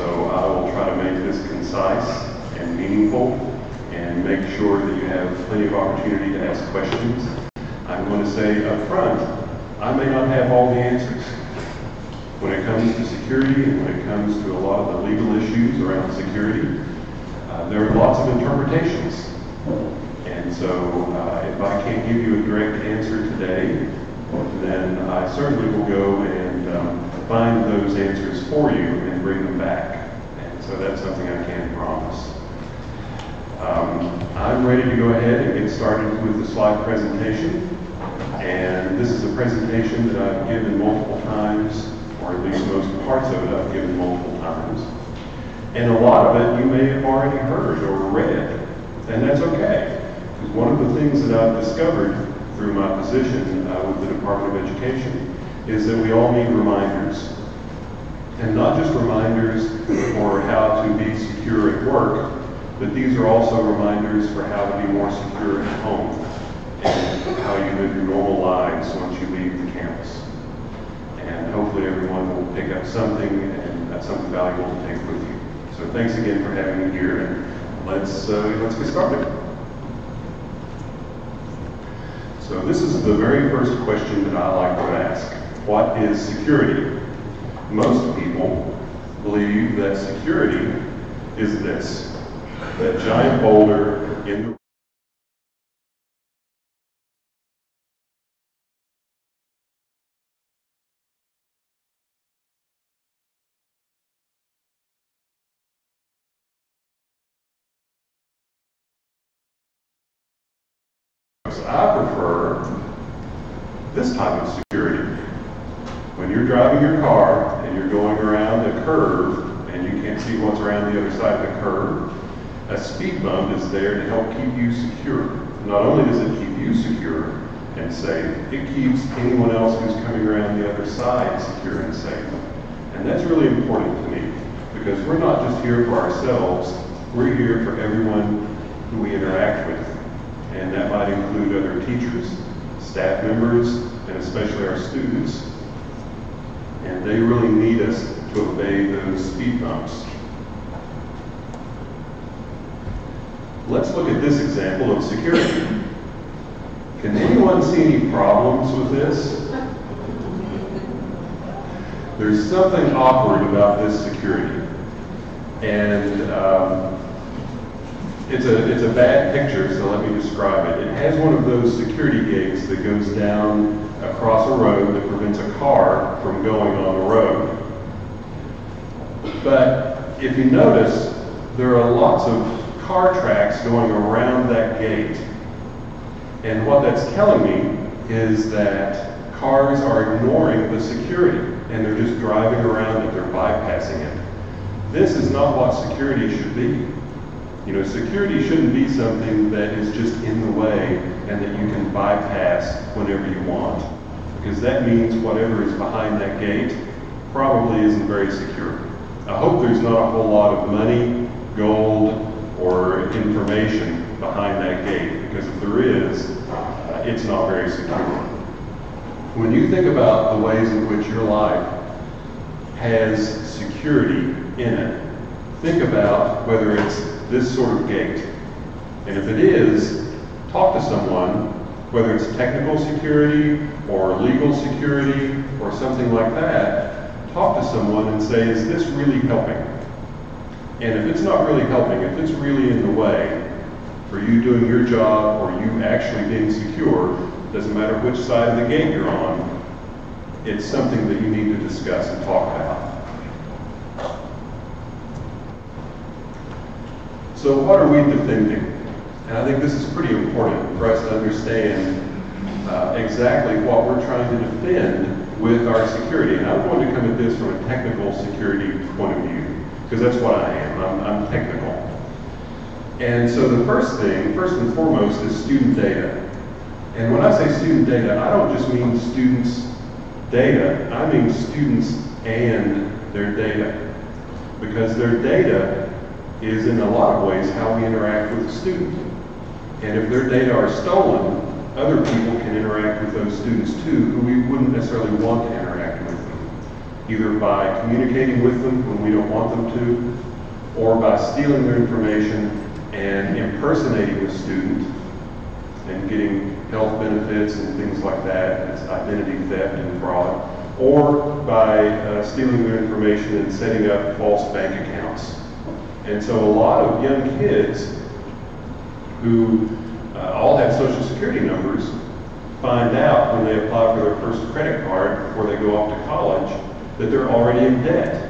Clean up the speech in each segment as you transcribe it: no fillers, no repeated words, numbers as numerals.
so I will try to make this concise and meaningful and make sure that you have plenty of opportunity to ask questions. I'm going to say up front, I may not have all the answers. When it comes to security and when it comes to a lot of the legal issues around security, there are lots of interpretations. And so if I can't give you a direct answer today, then I certainly will go and find those answers for you and bring them back. And so that's something I can promise. I'm ready to go ahead and get started with the slide presentation. And this is a presentation that I've given multiple times, or at least most parts of it I've given multiple times. And a lot of it you may have already heard or read, and that's okay. Because one of the things that I've discovered through my position with the Department of Education is that we all need reminders. And not just reminders for how to be secure at work, but these are also reminders for how to be more secure at home and how you live your normal lives once you leave the campus. And hopefully everyone will pick up something, and that's something valuable to take with you. So thanks again for having me here, and let's get started. So this is the very first question that I like to ask. What is security? Most people believe that security is this, that giant boulder in the I prefer this type of security. When you're driving your car and you're going around a curve and you can't see what's around the other side of the curve, a speed bump is there to help keep you secure. Not only does it keep you secure and safe, it keeps anyone else who's coming around the other side secure and safe. And that's really important to me, because we're not just here for ourselves, we're here for everyone who we interact with. And that might include other teachers, staff members, and especially our students. And they really need us to obey those speed bumps. Let's look at this example of security. Can anyone see any problems with this? There's something awkward about this security. And it's a bad picture, so let me describe it. It has one of those security gates that goes down across a road that prevents a car from going on the road. But if you notice, there are lots of car tracks going around that gate. And what that's telling me is that cars are ignoring the security, and they're just driving around it, they're bypassing it. This is not what security should be. You know, security shouldn't be something that is just in the way and that you can bypass whenever you want, because that means whatever is behind that gate probably isn't very secure. I hope there's not a whole lot of money, gold, or information behind that gate, because if there is, it's not very secure. When you think about the ways in which your life has security in it, think about whether it's this sort of gate. And if it is, talk to someone, whether it's technical security or legal security or something like that. Talk to someone and say, is this really helping? And if it's not really helping, if it's really in the way for you doing your job or you actually being secure, doesn't matter which side of the gate you're on, it's something that you need to discuss and talk about. So what are we defending? And I think this is pretty important for us to understand exactly what we're trying to defend with our security. And I'm going to come at this from a technical security point of view, because that's what I am. I'm technical. And so the first and foremost, is student data. And when I say student data, I don't just mean students' data. I mean students and their data. Because their data is in a lot of ways how we interact with the student. And if their data are stolen, other people can interact with those students too, who we wouldn't necessarily want to interact with them. either by communicating with them when we don't want them to, or by stealing their information and impersonating the student and getting health benefits and things like that. It's identity theft and fraud. Or by stealing their information and setting up false bank accounts. And so a lot of young kids who all have social security numbers find out when they apply for their first credit card before they go off to college that they're already in debt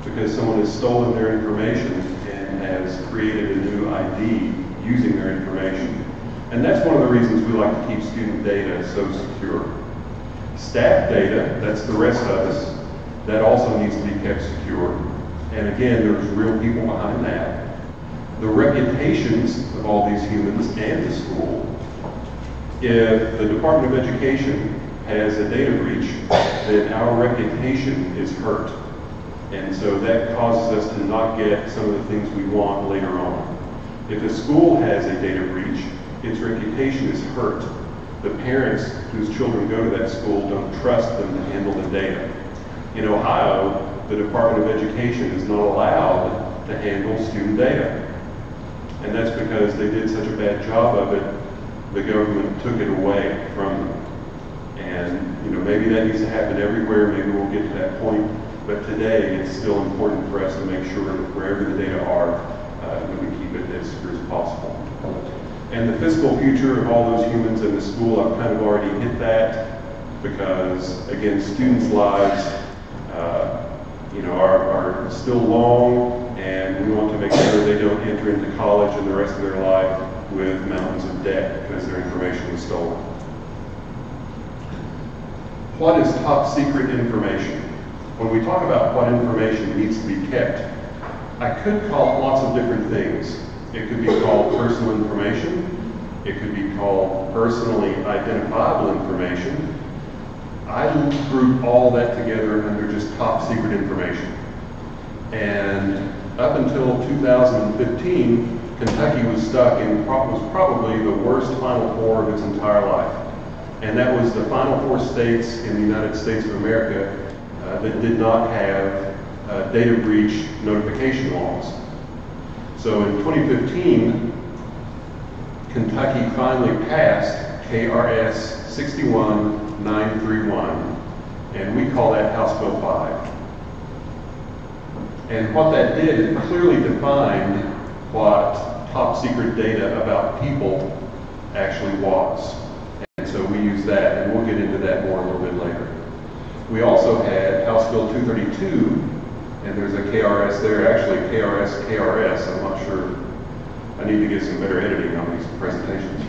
because someone has stolen their information and has created a new ID using their information. And that's one of the reasons we like to keep student data so secure. Staff data, that's the rest of us, that also needs to be kept secure. And again, there's real people behind that. The reputations of all these humans and the school. If the Department of Education has a data breach, then our reputation is hurt. And so that causes us to not get some of the things we want later on. If a school has a data breach, its reputation is hurt. The parents whose children go to that school don't trust them to handle the data. In Ohio, the Department of Education is not allowed to handle student data. And that's because they did such a bad job of it, the government took it away from them. And maybe that needs to happen everywhere, maybe we'll get to that point, but today it's still important for us to make sure that wherever the data are, that we keep it as secure as possible. And the physical future of all those humans in the school, I've kind of already hit that because, again, students' lives are still long, and we want to make sure they don't enter into college and the rest of their life with mountains of debt because their information was stolen. What is top secret information? When we talk about what information needs to be kept, I could call it lots of different things. It could be called personal information. It could be called personally identifiable information. I group all that together under just top secret information. And up until 2015, Kentucky was stuck in what was probably the worst Final Four of its entire life. And that was the Final Four states in the United States of America that did not have data breach notification laws. So in 2015, Kentucky finally passed KRS 61931, and we call that House Bill 5. And what that did, it clearly defined what top secret data about people actually was. And so we use that, and we'll get into that more a little bit later. We also had House Bill 232, and there's a KRS there, actually KRS. I'm not sure. I need to get some better editing on these presentations.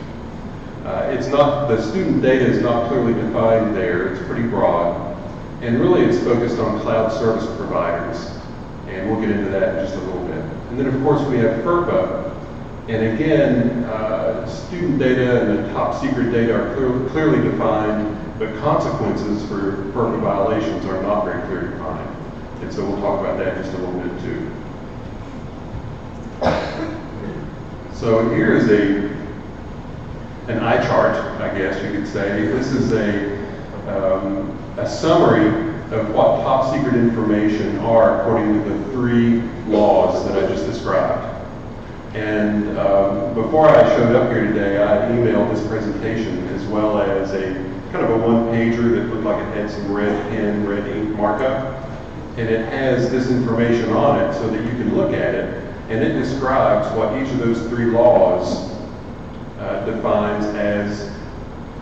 It's not, the student data is not clearly defined there. It's pretty broad. And really it's focused on cloud service providers. And we'll get into that in just a little bit. And then of course we have FERPA. And again, student data and the top secret data are clearly defined, but consequences for FERPA violations are not very clearly defined. And so we'll talk about that in just a little bit too. So here is an eye chart, I guess you could say. This is a summary of what top secret information are according to the 3 laws that I just described. And before I showed up here today, I emailed this presentation as well as a kind of a one-pager that looked like it had some red pen, red ink markup. And it has this information on it so that you can look at it, and it describes what each of those 3 laws defines as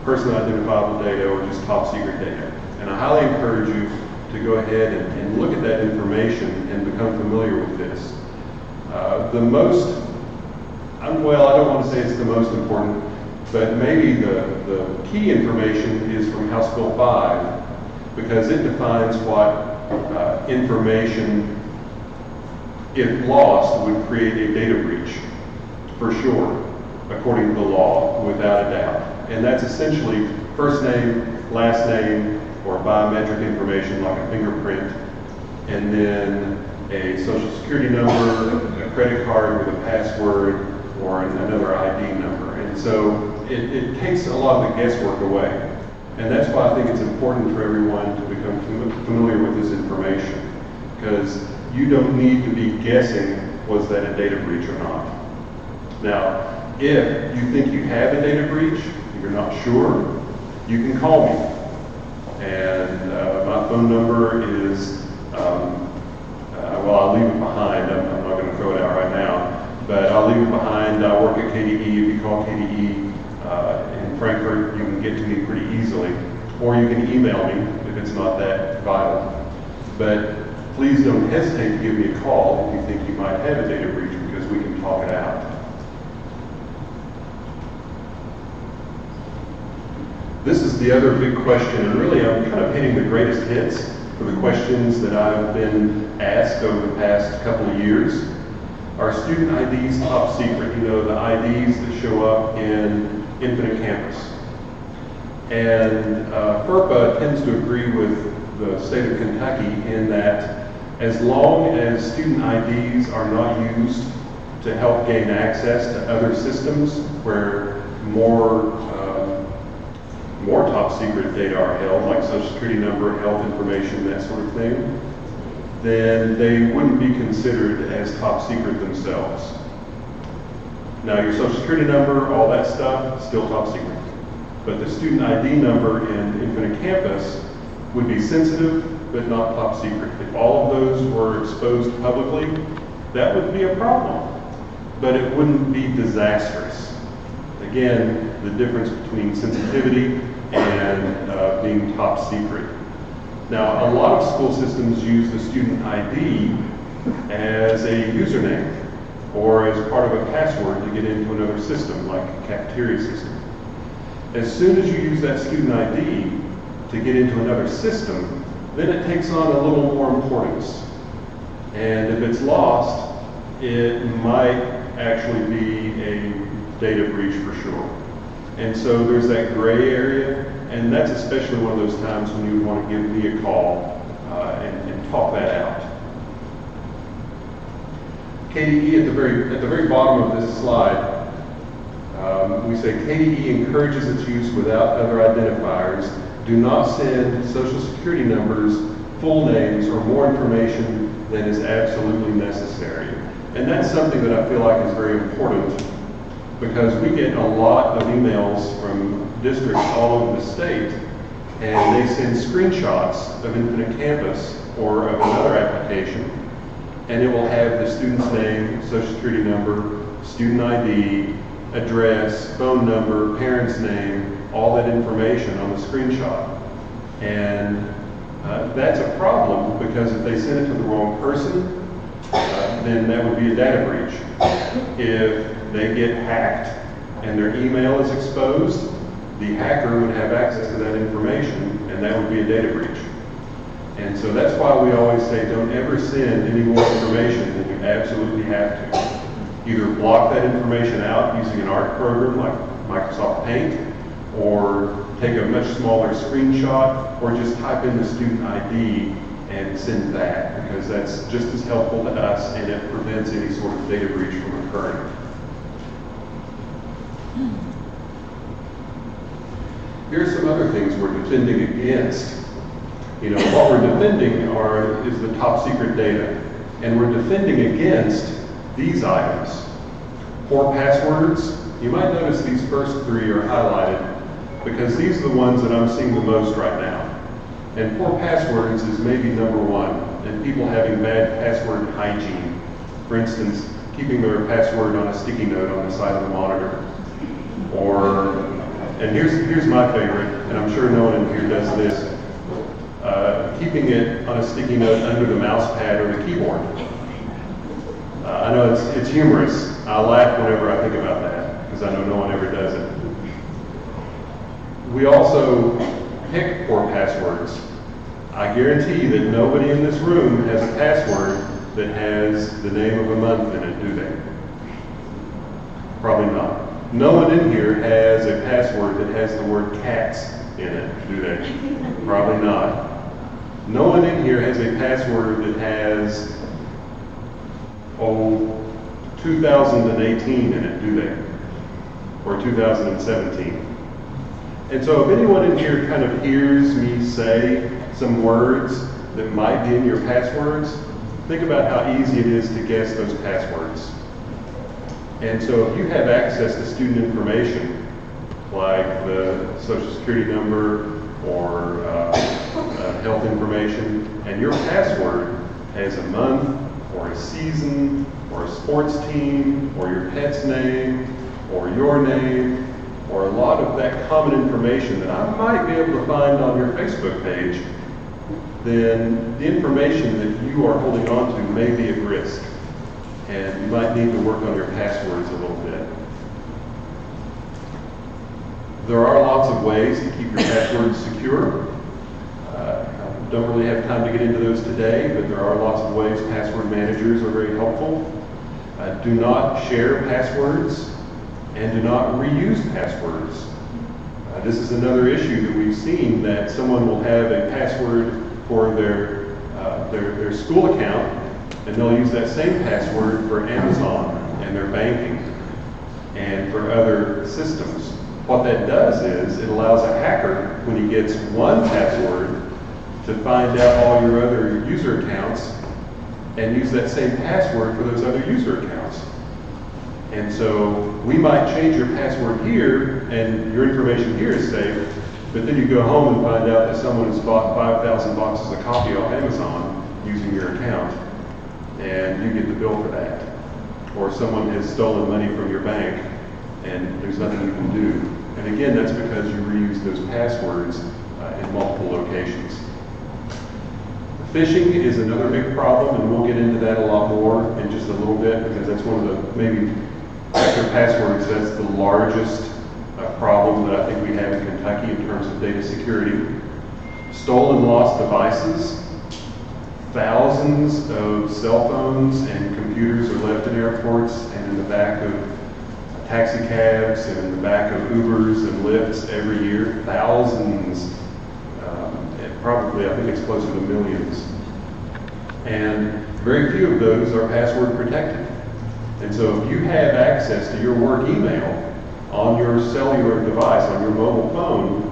personally identifiable data or just top secret data. And I highly encourage you to go ahead and look at that information and become familiar with this. Well, I don't want to say it's the most important, but maybe the key information is from House Bill 5, because it defines what information, if lost, would create a data breach, for sure, according to the law, without a doubt. And that's essentially first name, last name, or biometric information like a fingerprint, and then a social security number, a credit card with a password, or another ID number. And so it takes a lot of the guesswork away. And that's why I think it's important for everyone to become familiar with this information, because you don't need to be guessing, was that a data breach or not. Now, if you think you have a data breach, you're not sure, you can call me. And my phone number is, well, I'll leave it behind. I'm not going to throw it out right now, but I'll leave it behind. I work at KDE. If you call KDE in Frankfurt, you can get to me pretty easily. Or you can email me if it's not that vital. But please don't hesitate to give me a call if you think you might have a data breach, because we can talk it out. This is the other big question, and really I'm kind of hitting the greatest hits for the questions that I've been asked over the past couple of years. Are student IDs top secret? You know, the IDs that show up in Infinite Campus. And FERPA tends to agree with the state of Kentucky in that as long as student IDs are not used to help gain access to other systems where more top secret data are held, like social security number, health information, that sort of thing, then they wouldn't be considered as top secret themselves. Now, your social security number, all that stuff, still top secret. But the student ID number in Infinite Campus would be sensitive, but not top secret. If all of those were exposed publicly, that would be a problem, but it wouldn't be disastrous. Again, the difference between sensitivity and being top secret. Now, a lot of school systems use the student ID as a username or as part of a password to get into another system, like a cafeteria system. As soon as you use that student ID to get into another system, then it takes on a little more importance. And if it's lost, it might actually be a data breach for sure. And so there's that gray area, and that's especially one of those times when you would want to give me a call and talk that out. KDE at the very bottom of this slide, we say KDE encourages its use without other identifiers. Do not send social security numbers, full names, or more information than is absolutely necessary. And that's something that I feel like is very important, because we get a lot of emails from districts all over the state, and they send screenshots of Infinite Campus or of another application, and it will have the student's name, social security number, student ID, address, phone number, parent's name, all that information on the screenshot. And that's a problem, because if they send it to the wrong person, then that would be a data breach. If they get hacked and their email is exposed, the hacker would have access to that information, and that would be a data breach. And so that's why we always say don't ever send any more information than you absolutely have to. Either block that information out using an ARC program like Microsoft Paint, or take a much smaller screenshot, or just type in the student ID and send that, because that's just as helpful to us, and it prevents any sort of data breach from occurring. Here are some other things we're defending against. You know, what we're defending is the top secret data, and we're defending against these items. Poor passwords. You might notice these first three are highlighted, because these are the ones that I'm seeing the most right now. And poor passwords is maybe number one, and people having bad password hygiene. For instance, keeping their password on a sticky note on the side of the monitor. Or, and here's my favorite, and I'm sure no one in here does this, keeping it on a sticky note under the mouse pad or the keyboard. I know it's humorous. I laugh whenever I think about that, because I know no one ever does it. We also pick poor passwords. I guarantee that nobody in this room has a password that has the name of a month in it, do they? Probably not. No one in here has a password that has the word cats in it, do they? Probably not. No one in here has a password that has, 2018 in it, do they? Or 2017. And so if anyone in here kind of hears me say some words that might be in your passwords, think about how easy it is to guess those passwords. And so if you have access to student information, like the social security number or health information, and your password has a month or a season or a sports team or your pet's name or your name or a lot of that common information that I might be able to find on your Facebook page, then the information that you are holding on to may be at risk, and you might need to work on your passwords a little bit. There are lots of ways to keep your passwords secure. I don't really have time to get into those today, but there are lots of ways. Password managers are very helpful. Do not share passwords, and do not reuse passwords. This is another issue that we've seen, that someone will have a password for their school account, and they'll use that same password for Amazon and their banking and for other systems. What that does is it allows a hacker, when he gets one password, to find out all your other user accounts and use that same password for those other user accounts. And so we might change your password here and your information here is safe, but then you go home and find out that someone has bought 5,000 boxes of coffee off Amazon using your account, and you get the bill for that. Or someone has stolen money from your bank and there's nothing you can do. And again, that's because you reuse those passwords in multiple locations. Phishing is another big problem, and we'll get into that a lot more in just a little bit, because that's one of the, maybe after passwords, that's the largest problem that I think we have in Kentucky in terms of data security. Stolen, lost devices. Thousands of cell phones and computers are left in airports and in the back of taxi cabs and in the back of Ubers and Lyfts every year. Thousands. Probably, I think it's closer to millions. And very few of those are password protected. And so if you have access to your work email on your cellular device, on your mobile phone,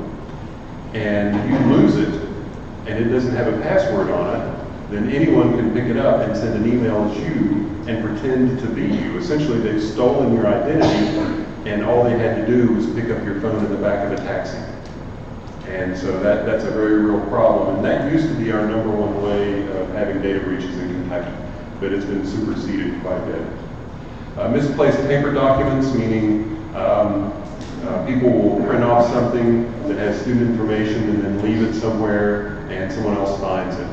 and you lose it, and it doesn't have a password on it, then anyone can pick it up and send an email as you and pretend to be you. Essentially, they've stolen your identity, and all they had to do was pick up your phone in the back of a taxi. And so that's a very real problem. And that used to be our number one way of having data breaches in Kentucky, but it's been superseded quite a bit. Misplaced paper documents, meaning people will print off something that has student information and then leave it somewhere and someone else finds it.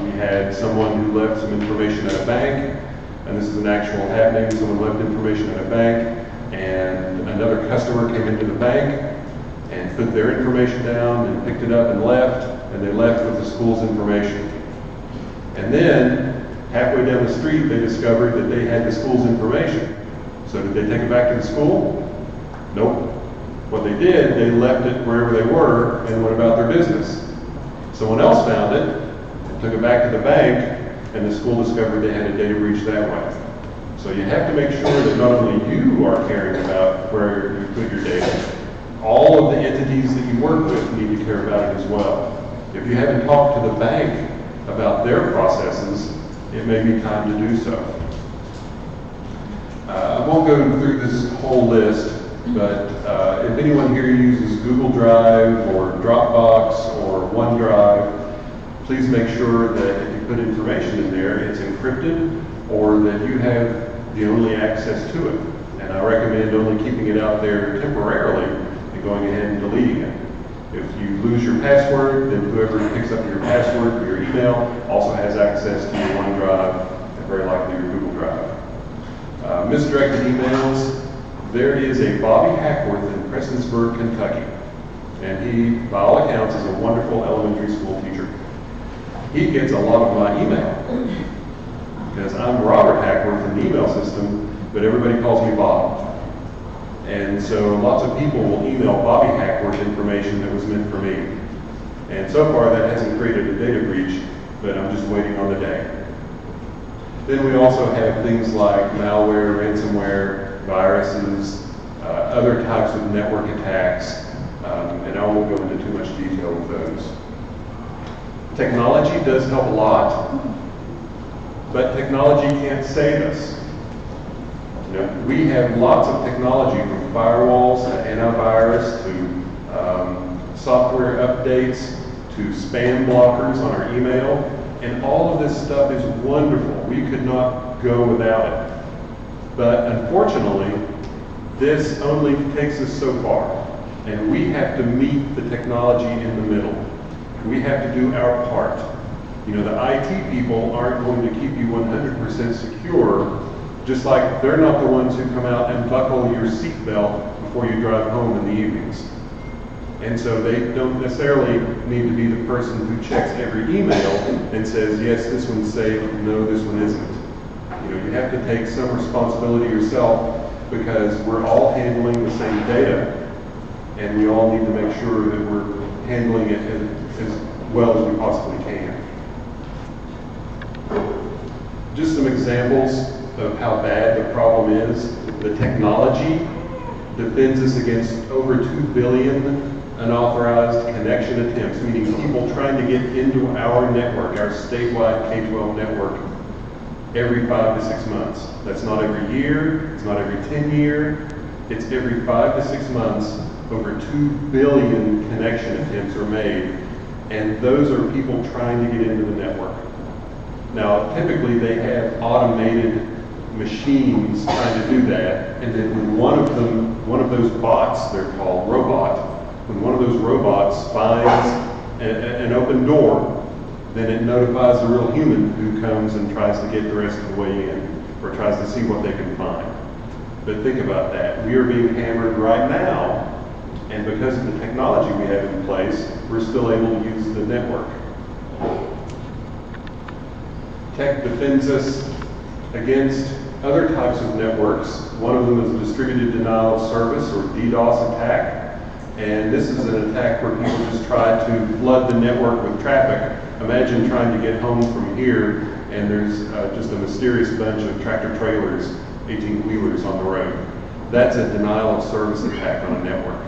We had someone who left some information at a bank, and this is an actual happening. Someone left information at a bank, and another customer came into the bank and put their information down and picked it up and left, and they left with the school's information. And then, halfway down the street, they discovered that they had the school's information. So did they take it back to the school? Nope. What they did, they left it wherever they were and went about their business. Someone else found it and took it back to the bank, and the school discovered they had a data breach that way. So you have to make sure that not only you are caring about where you put your data, all of the entities that you work with need to care about it as well. If you haven't talked to the bank about their processes, it may be time to do so. I won't go through this whole list, but if anyone here uses Google Drive or Dropbox or OneDrive, please make sure that if you put information in there, it's encrypted, or that you have the only access to it. And I recommend only keeping it out there temporarily and going ahead and deleting it. If you lose your password, then whoever picks up your password for your email also has access to your OneDrive and very likely your Google Drive. Misdirected emails. There is a Bobby Hackworth in Prestonsburg, Kentucky, and he, by all accounts, is a wonderful elementary school teacher. He gets a lot of my email because I'm Robert Hackworth in the email system, but everybody calls me Bob. And so lots of people will email Bobby Hackworth information that was meant for me. And so far that hasn't created a data breach, but I'm just waiting on the day. Then we also have things like malware, ransomware, viruses, other types of network attacks, and I won't go into too much detail with those. Technology does help a lot, but technology can't save us. You know, we have lots of technology, from firewalls to antivirus to software updates to spam blockers on our email, and all of this stuff is wonderful. We could not go without it. But unfortunately, this only takes us so far, and we have to meet the technology in the middle. We have to do our part. You know, the IT people aren't going to keep you 100% secure, just like they're not the ones who come out and buckle your seatbelt before you drive home in the evenings. And so they don't necessarily need to be the person who checks every email and says, yes, this one's safe, no, this one isn't. You know, you have to take some responsibility yourself, because we're all handling the same data, and we all need to make sure that we're handling it as well as we possibly can. Just some examples of how bad the problem is. The technology defends us against over 2 billion unauthorized connection attempts, meaning people trying to get into our network, our statewide K-12 network, every 5 to 6 months. That's not every year, it's not every 10 years, it's every 5 to 6 months. Over 2 billion connection attempts are made, and those are people trying to get into the network. Now, typically they have automated machines trying to do that, and then when one of those bots, they're called robot, when one of those robots finds an open door, then it notifies the real human who comes and tries to get the rest of the way in, or tries to see what they can find. But think about that. We are being hammered right now, and because of the technology we have in place, we're still able to use the network. Tech defends us against other types of networks. One of them is a distributed denial of service, or DDoS attack. And this is an attack where people just try to flood the network with traffic. Imagine trying to get home from here, and there's just a mysterious bunch of tractor trailers, 18-wheelers on the road. That's a denial of service attack on a network.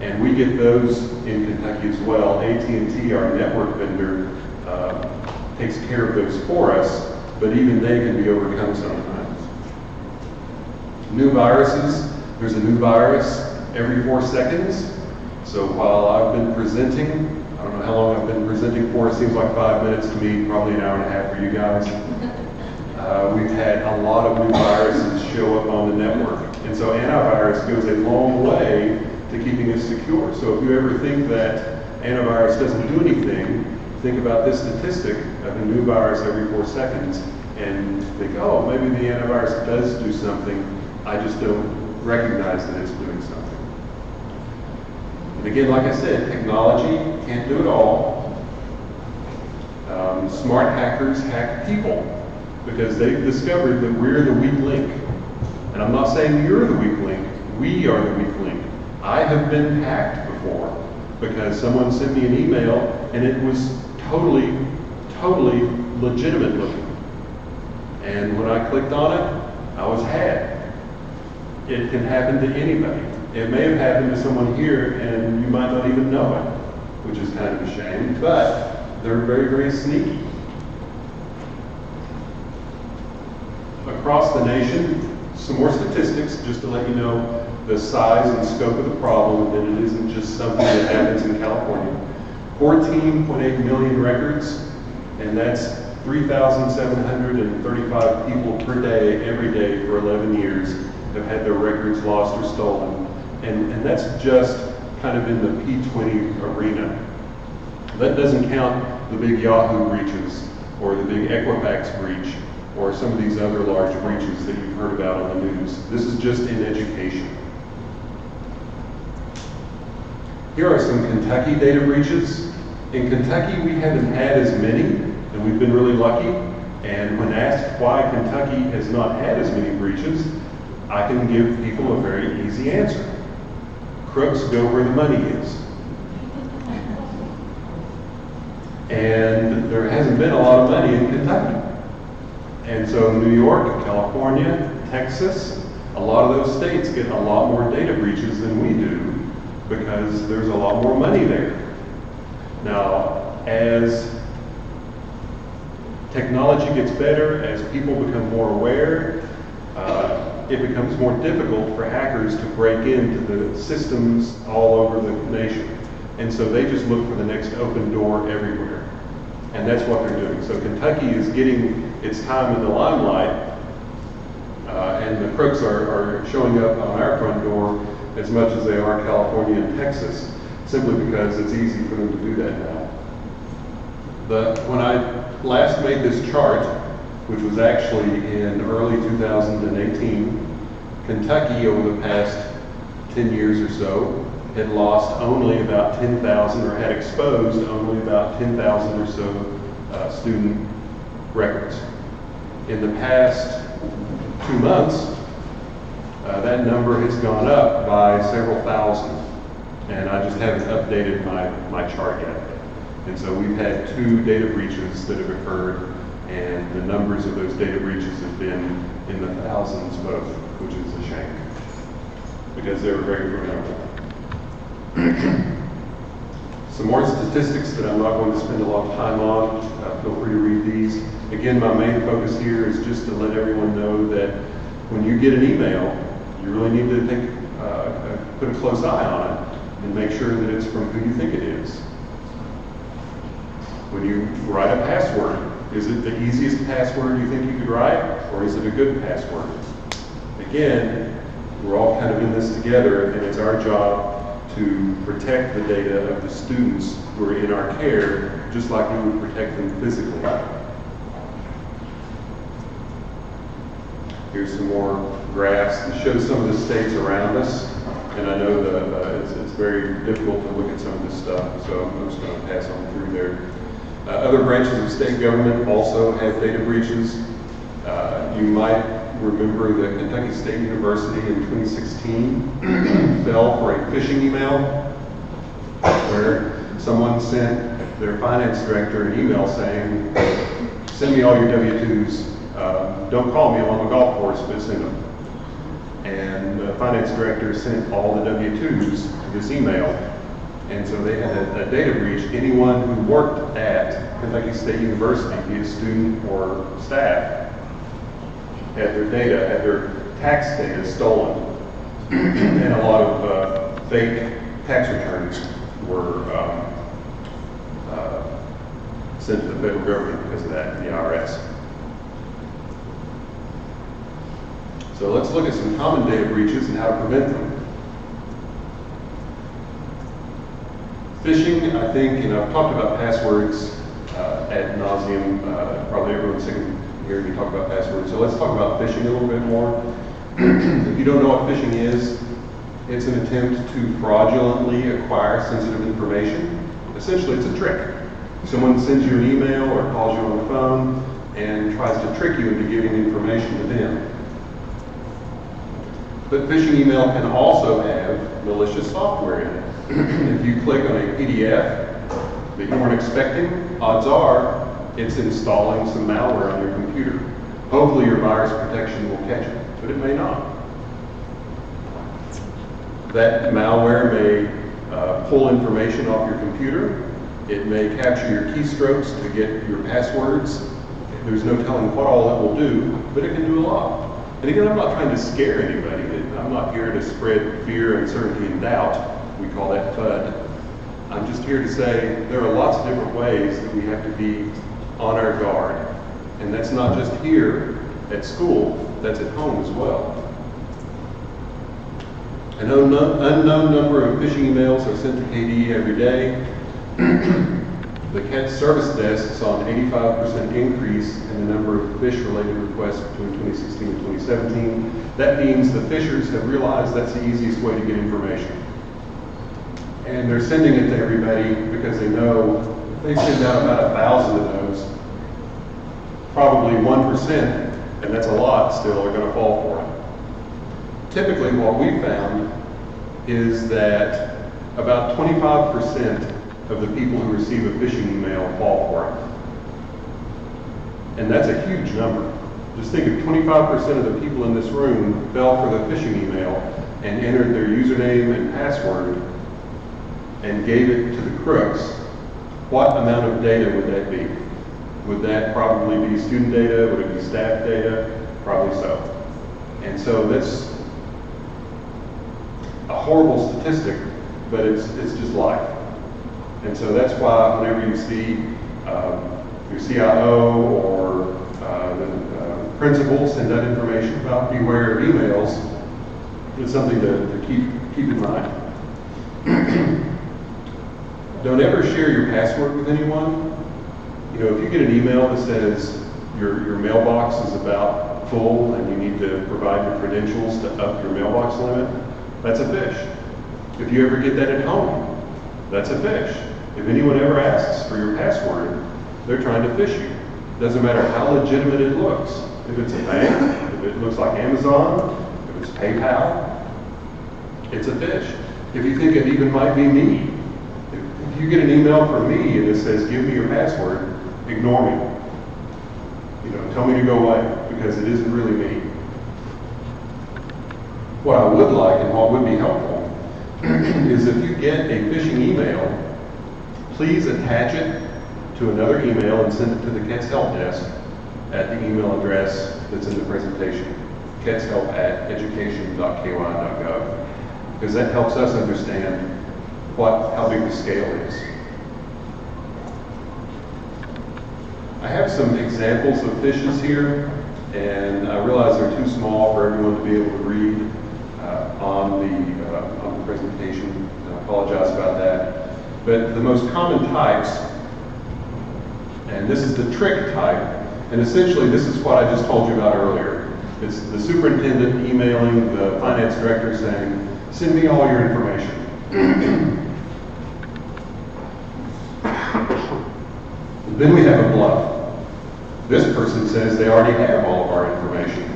And we get those in Kentucky as well. AT&T, our network vendor, takes care of those for us, but even they can be overcome sometimes. New viruses, there's a new virus every 4 seconds. So while I've been presenting, I don't know how long I've been presenting for, it seems like 5 minutes to me, probably an hour and a half for you guys. We've had a lot of new viruses show up on the network. And so antivirus goes a long way to keeping us secure. So if you ever think that antivirus doesn't do anything, think about this statistic of a new virus every 4 seconds and think, oh, maybe the antivirus does do something. I just don't recognize that it's doing something. And again, like I said, technology can't do it all. Smart hackers hack people because they've discovered that we're the weak link. And I'm not saying you're the weak link, we are the weak link. I have been hacked before because someone sent me an email and it was totally legitimate looking. And when I clicked on it, I was hacked. It can happen to anybody. It may have happened to someone here and you might not even know it, which is kind of a shame, but they're very, very sneaky. Across the nation, some more statistics just to let you know the size and scope of the problem, and it isn't just something that happens in California. 14.8 million records, and that's 3,735 people per day, every day for 11 years have had their records lost or stolen. And that's just kind of in the P20 arena. That doesn't count the big Yahoo breaches or the big Equifax breach or some of these other large breaches that you've heard about on the news. This is just in education. Here are some Kentucky data breaches. In Kentucky, we haven't had as many, and we've been really lucky. And when asked why Kentucky has not had as many breaches, I can give people a very easy answer. Crooks go where the money is. And there hasn't been a lot of money in Kentucky. And so New York, California, Texas, a lot of those states get a lot more data breaches than we do. because there's a lot more money there. Now, as technology gets better, as people become more aware, it becomes more difficult for hackers to break into the systems all over the nation. And so they just look for the next open door everywhere. And that's what they're doing. So Kentucky is getting its time in the limelight, and the crooks are showing up on our front door as much as they are California and Texas, simply because it's easy for them to do that now. When I last made this chart, which was actually in early 2018, Kentucky over the past 10 years or so had lost only about 10,000, or had exposed only about 10,000 or so student records. In the past 2 months, that number has gone up by several thousand, and I just haven't updated my chart yet. And so we've had 2 data breaches that have occurred, and the numbers of those data breaches have been in the thousands both, which is a shame, because they were very preventable. Some more statistics that I'm not going to spend a lot of time on. Feel free to read these. Again, my main focus here is just to let everyone know that when you get an email, you really need to put a close eye on it and make sure that it's from who you think it is. When you write a password, is it the easiest password you think you could write, or is it a good password? Again, we're all kind of in this together, and it's our job to protect the data of the students who are in our care, just like we would protect them physically. Here's some more graphs that show some of the states around us, and I know that it's very difficult to look at some of this stuff, so I'm just going to pass on through there. Other branches of state government also have data breaches. You might remember that Kentucky State University in 2016 fell for a phishing email where someone sent their finance director an email saying, send me all your W-2s. Don't call me, I'm on the golf course, but send them. And the finance director sent all the W-2s to this email. And so they had a data breach. Anyone who worked at Kentucky State University, be it student or staff, had their data, had their tax data stolen. And a lot of fake tax returns were sent to the federal government because of that, the IRS. So let's look at some common data breaches and how to prevent them. Phishing, I think, I've talked about passwords ad nauseum. Probably everyone's sick of hearing me talk about passwords. So let's talk about phishing a little bit more. If you don't know what phishing is, it's an attempt to fraudulently acquire sensitive information. Essentially, it's a trick. Someone sends you an email or calls you on the phone and tries to trick you into giving information to them. But phishing email can also have malicious software in it. If you click on a PDF that you weren't expecting, odds are it's installing some malware on your computer. Hopefully your virus protection will catch it, but it may not. That malware may pull information off your computer. It may capture your keystrokes to get your passwords. There's no telling what all it will do, but it can do a lot. And again, I'm not trying to scare anybody. I'm not here to spread fear, uncertainty, and doubt. We call that FUD. I'm just here to say there are lots of different ways that we have to be on our guard. And that's not just here at school, that's at home as well. An unknown number of phishing emails are sent to KDE every day. The CAT service desk saw an 85% increase in the number of phish-related requests between 2016 and 2017. That means the phishers have realized that's the easiest way to get information. And they're sending it to everybody because they know if they send out about 1,000 of those, probably 1%, and that's a lot still, are going to fall for it. Typically what we've found is that about 25% of the people who receive a phishing email fall for it. And that's a huge number. Just think if 25% of the people in this room fell for the phishing email and entered their username and password, and gave it to the crooks, what amount of data would that be? Would that probably be student data? Would it be staff data? Probably so. And so that's a horrible statistic, but it's just life. And so that's why whenever you see your CIO or the principal send out information about beware of emails, it's something to keep in mind. Don't ever share your password with anyone. You know, if you get an email that says your mailbox is about full and you need to provide your credentials to up your mailbox limit, that's a phish. If you ever get that at home, that's a phish. If anyone ever asks for your password, they're trying to phish you. Doesn't matter how legitimate it looks. If it's a bank, if it looks like Amazon, if it's PayPal, it's a phish. If you think it even might be me, if you get an email from me and it says, give me your password, ignore me. You know, tell me to go away, because it isn't really me. What I would like and what would be helpful is if you get a phishing email, please attach it to another email and send it to the KETS help desk at the email address that's in the presentation, ketshelp@education.ky.gov, because that helps us understand how big the scale is. I have some examples of phishes here, and I realize they're too small for everyone to be able to read on the presentation. I apologize about that. But the most common types, and this is the trick type, and essentially this is what I just told you about earlier. It's the superintendent emailing the finance director saying, send me all your information. Then we have a bluff. This person says they already have all of our information.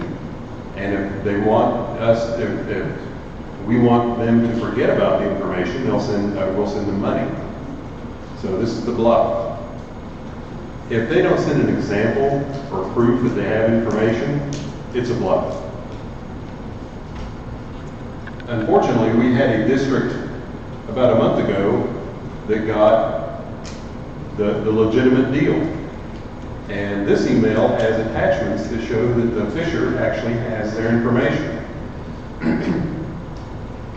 And if they want us, if we want them to forget about the information, we'll send them money. So this is the bluff. If they don't send an example or proof that they have information, it's a bluff. Unfortunately, we had a district about a month ago that got the legitimate deal. And this email has attachments that show that the phisher actually has their information.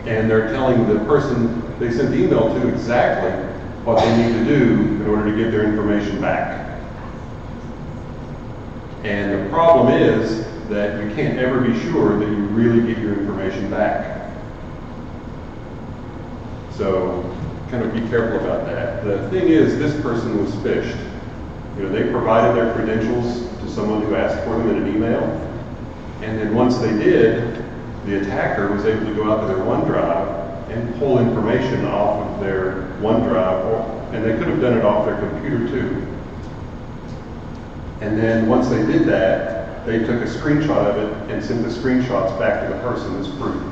And they're telling the person they sent the email to exactly what they need to do in order to get their information back. And the problem is that you can't ever be sure that you really get your information back. So kind of be careful about that. The thing is, this person was phished. You know, they provided their credentials to someone who asked for them in an email, and then once they did, the attacker was able to go out to their OneDrive and pull information off of their OneDrive, and they could have done it off their computer too. And then once they did that, they took a screenshot of it and sent the screenshots back to the person as proof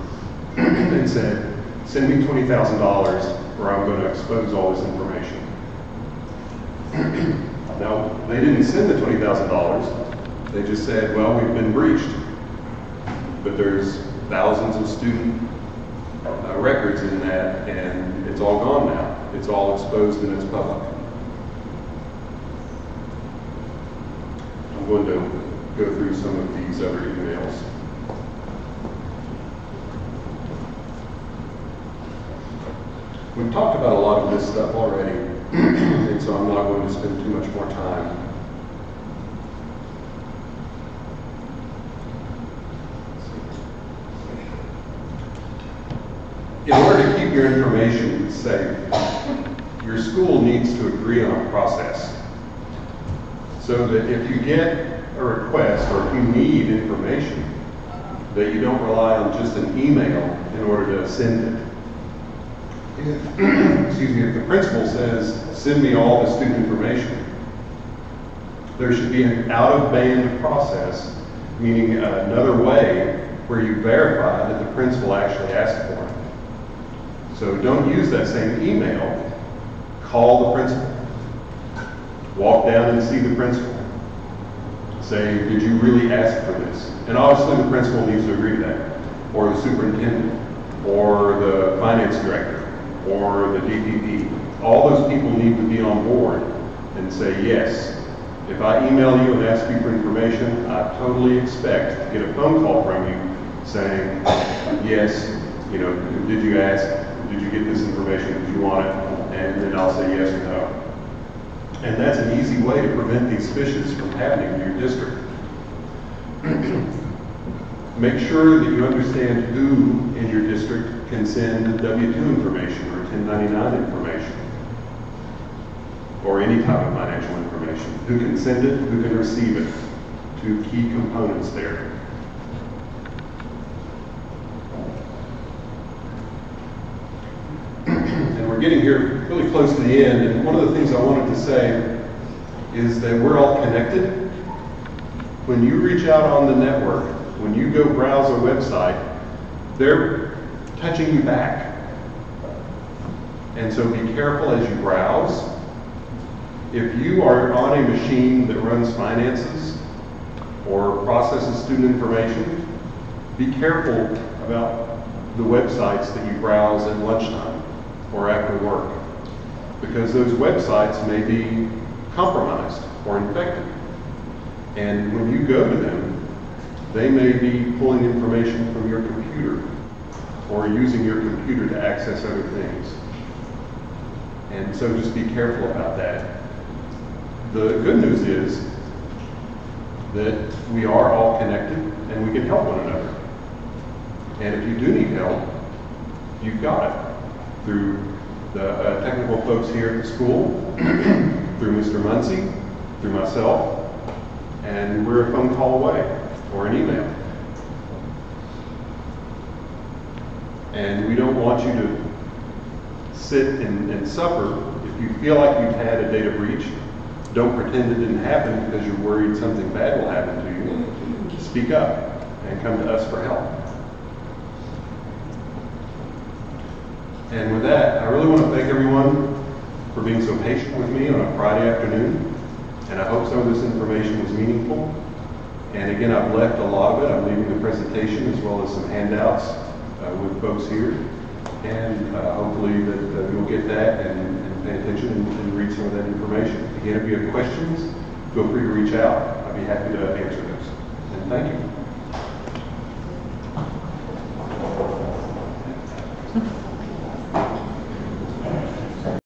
and said, send me $20,000 or I'm going to expose all this information. Now, they didn't send the $20,000. They just said, well, we've been breached. But there's thousands of student records in that, and it's all gone now. It's all exposed and it's public. I'm going to go through some of these other emails. We've talked about a lot of this stuff already, and so I'm not going to spend too much more time. In order to keep your information safe, your school needs to agree on a process. So that if you get a request or if you need information, that you don't rely on just an email in order to send it. If the principal says, send me all the student information, there should be an out-of-band process, meaning another way where you verify that the principal actually asked for it. So don't use that same email. Call the principal. Walk down and see the principal. Say, did you really ask for this? And obviously the principal needs to agree to that, or the superintendent, or the finance director. or the DPP. All those people need to be on board and say, yes, if I email you and ask you for information, I totally expect to get a phone call from you saying, yes, you know, did you ask, did you get this information, did you want it? And then I'll say yes or no. And that's an easy way to prevent these phishes from happening in your district. Make sure that you understand who in your district can send W-2 information or 1099 information or any type of financial information. Who can send it, who can receive it. Two key components there. And we're getting here really close to the end, and one of the things I wanted to say is that we're all connected. When you reach out on the network, when you go browse a website, they're touching you back. And so be careful as you browse. If you are on a machine that runs finances or processes student information, be careful about the websites that you browse at lunchtime or after work, because those websites may be compromised or infected. And when you go to them, they may be pulling information from your computer or using your computer to access other things. And so just be careful about that. The good news is that we are all connected and we can help one another. And if you do need help, you've got it through the technical folks here at the school, through Mr. Muncie, through myself, and we're a phone call away or an email. And we don't want you to sit and suffer. If you feel like you've had a data breach, don't pretend it didn't happen because you're worried something bad will happen to you. Speak up and come to us for help. And with that, I really want to thank everyone for being so patient with me on a Friday afternoon. And I hope some of this information was meaningful. And again, I've left a lot of it. I'm leaving the presentation as well as some handouts with folks here. And hopefully that you'll get that and pay attention and read some of that information. Again, if you have questions, feel free to reach out. I'd be happy to answer those. And thank you.